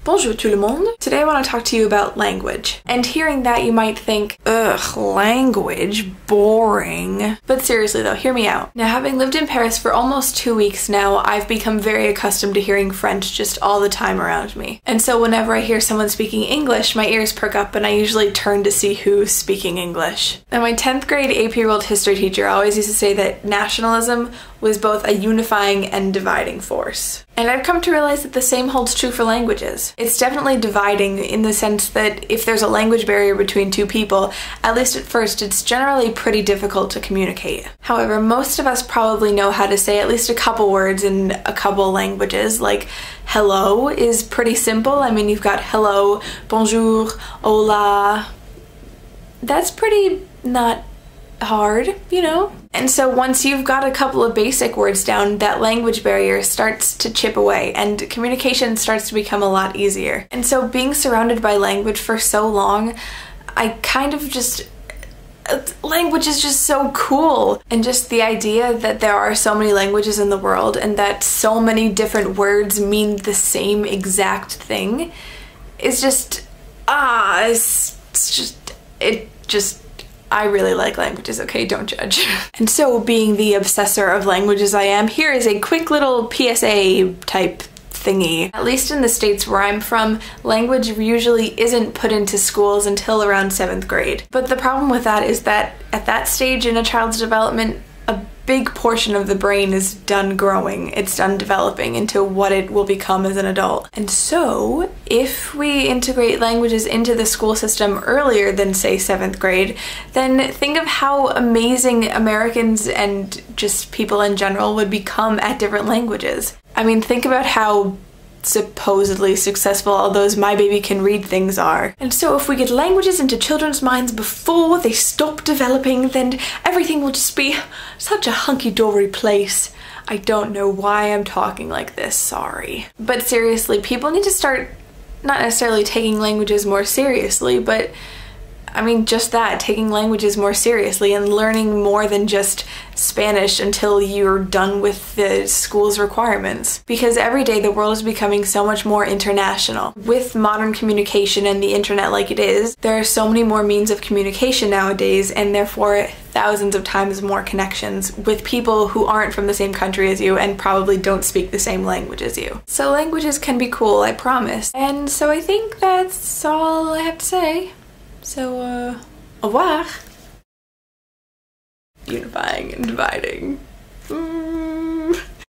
Bonjour tout le monde. Today I want to talk to you about language. And hearing that you might think, ugh, language, boring. But seriously though, hear me out. Now, having lived in Paris for almost 2 weeks now, I've become very accustomed to hearing French just all the time around me. And so whenever I hear someone speaking English, my ears perk up and I usually turn to see who's speaking English. And my 10th grade AP World History teacher always used to say that nationalism was both a unifying and dividing force. And I've come to realize that the same holds true for languages. It's definitely dividing in the sense that if there's a language barrier between two people, at least at first, it's generally pretty difficult to communicate. However, most of us probably know how to say at least a couple words in a couple languages, like hello is pretty simple. I mean, you've got hello, bonjour, hola. That's pretty not hard, you know? And so once you've got a couple of basic words down, that language barrier starts to chip away and communication starts to become a lot easier. And so being surrounded by language for so long, I kind of just... language is just so cool. And just the idea that there are so many languages in the world and that so many different words mean the same exact thing is just... I really like languages, okay? Don't judge. And so, being the obsessor of languages I am, here is a quick little PSA type thingy. At least in the States where I'm from, language usually isn't put into schools until around 7th grade. But the problem with that is that at that stage in a child's development, a big portion of the brain is done growing. It's done developing into what it will become as an adult. And so, if we integrate languages into the school system earlier than, say, 7th grade, then think of how amazing Americans and just people in general would become at different languages. I mean, think about how supposedly successful all those my baby can read things are. And so if we get languages into children's minds before they stop developing, then everything will just be such a hunky-dory place. I don't know why I'm talking like this, sorry. But seriously, people need to start not necessarily taking languages more seriously, but I mean just that, taking languages more seriously and learning more than just Spanish until you're done with the school's requirements. Because every day the world is becoming so much more international. With modern communication and the internet like it is, there are so many more means of communication nowadays and therefore thousands of times more connections with people who aren't from the same country as you and probably don't speak the same language as you. So languages can be cool, I promise. And so I think that's all I have to say. So, au revoir. Unifying and dividing.